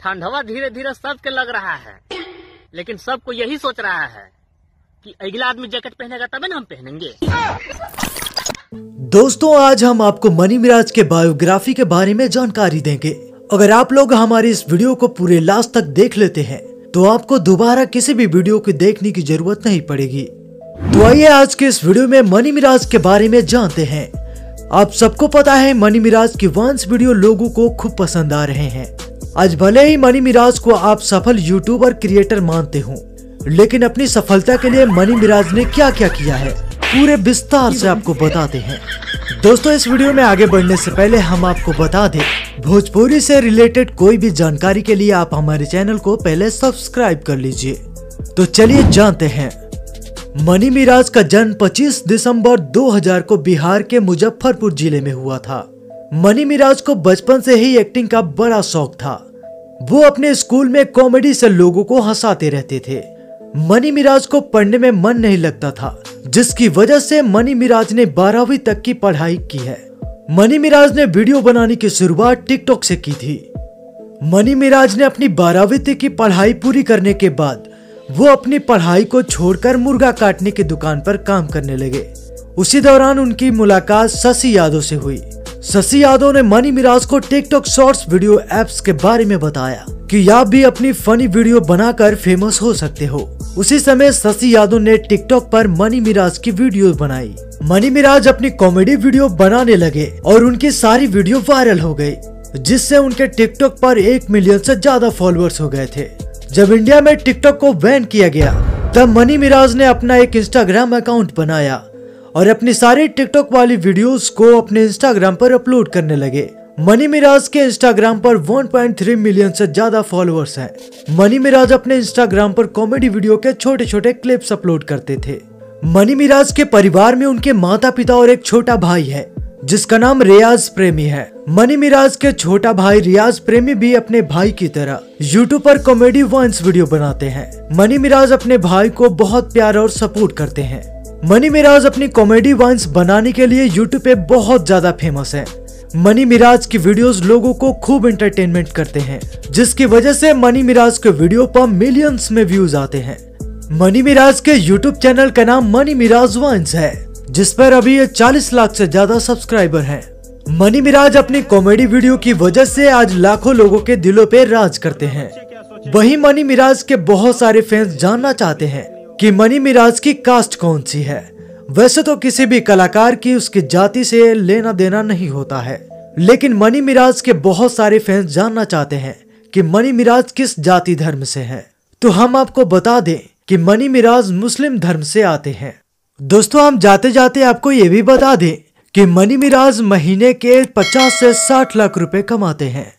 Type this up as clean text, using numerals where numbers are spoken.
ठंडवा धीरे धीरे सबके लग रहा है, लेकिन सबको यही सोच रहा है कि अगला आदमी जैकेट पहनेगा तभी ना हम पहनेंगे। दोस्तों, आज हम आपको मनी मिराज के बायोग्राफी के बारे में जानकारी देंगे। अगर आप लोग हमारी इस वीडियो को पूरे लास्ट तक देख लेते हैं तो आपको दोबारा किसी भी वीडियो को देखने की जरूरत नहीं पड़ेगी। तो आइए आज के इस वीडियो में मनी मिराज के बारे में जानते हैं। आप सबको पता है मनी मिराज की वंस वीडियो लोगों को खूब पसंद आ रहे हैं। आज भले ही मनी मिराज को आप सफल यूट्यूबर क्रिएटर मानते हो, लेकिन अपनी सफलता के लिए मनी मिराज ने क्या क्या किया है पूरे विस्तार से आपको बताते हैं। दोस्तों, इस वीडियो में आगे बढ़ने से पहले हम आपको बता दें, भोजपुरी से रिलेटेड कोई भी जानकारी के लिए आप हमारे चैनल को पहले सब्सक्राइब कर लीजिए। तो चलिए जानते हैं। मनी मिराज का जन्म 25 दिसंबर 2000 को बिहार के मुजफ्फरपुर जिले में हुआ था। मनी मिराज को बचपन से ही एक्टिंग का बड़ा शौक था। वो अपने स्कूल में कॉमेडी से लोगों को हंसाते रहते थे। मनी मिराज को पढ़ने में मन नहीं लगता था, जिसकी वजह से मनी मिराज ने 12वीं तक की पढ़ाई की है। मनी मिराज ने वीडियो बनाने की शुरुआत टिकटॉक से की थी। मनी मिराज ने अपनी 12वीं तक की पढ़ाई पूरी करने के बाद वो अपनी पढ़ाई को छोड़कर मुर्गा काटने की दुकान पर काम करने लगे। उसी दौरान उनकी मुलाकात शशि यादव से हुई। शशि यादव ने मनी मिराज को टिकटॉक शॉर्ट्स वीडियो एप्स के बारे में बताया कि आप भी अपनी फनी वीडियो बनाकर फेमस हो सकते हो। उसी समय शशि यादव ने टिकटॉक पर मनी मिराज की वीडियो बनाई। मनी मिराज अपनी कॉमेडी वीडियो बनाने लगे और उनकी सारी वीडियो वायरल हो गई, जिससे उनके टिकटॉक पर 1 मिलियन से ज्यादा फॉलोअर्स हो गए थे। जब इंडिया में टिकटॉक को बैन किया गया, तब मनी मिराज ने अपना एक इंस्टाग्राम अकाउंट बनाया और अपनी सारी टिकटॉक वाली वीडियोस को अपने इंस्टाग्राम पर अपलोड करने लगे। मनी मिराज के इंस्टाग्राम पर 1.3 मिलियन से ज्यादा फॉलोअर्स हैं। मनी मिराज अपने इंस्टाग्राम पर कॉमेडी वीडियो के छोटे छोटे क्लिप्स अपलोड करते थे। मनी मिराज के परिवार में उनके माता पिता और एक छोटा भाई है, जिसका नाम रियाज प्रेमी है। मनी मिराज के छोटा भाई रियाज प्रेमी भी अपने भाई की तरह यूट्यूब पर कॉमेडी वंस वीडियो बनाते हैं। मनी मिराज अपने भाई को बहुत प्यार और सपोर्ट करते हैं। मनी मिराज अपनी कॉमेडी वंस बनाने के लिए यूट्यूब पे बहुत ज्यादा फेमस है। मनी मिराज की वीडियोस लोगों को खूब एंटरटेनमेंट करते हैं, जिसकी वजह से मनी मिराज के वीडियो पर मिलियंस में व्यूज आते हैं। मनी मिराज के यूट्यूब चैनल का नाम मनी मिराज वंस है, जिस पर अभी 40 लाख से ज्यादा सब्सक्राइबर हैं। मनी मिराज अपनी कॉमेडी वीडियो की वजह से आज लाखों लोगों के दिलों पे राज करते हैं। वहीं मनी मिराज के बहुत सारे फैंस जानना चाहते हैं कि मनी मिराज की कास्ट कौन सी है। वैसे तो किसी भी कलाकार की उसकी जाति से लेना देना नहीं होता है, लेकिन मनी मिराज के बहुत सारे फैंस जानना चाहते हैं कि मनी मिराज किस जाति धर्म से हैं। तो हम आपको बता दें कि मनी मिराज मुस्लिम धर्म से आते हैं। दोस्तों, हम जाते जाते आपको ये भी बता दें कि मनी मिराज महीने के 50 से 60 लाख रुपए कमाते हैं।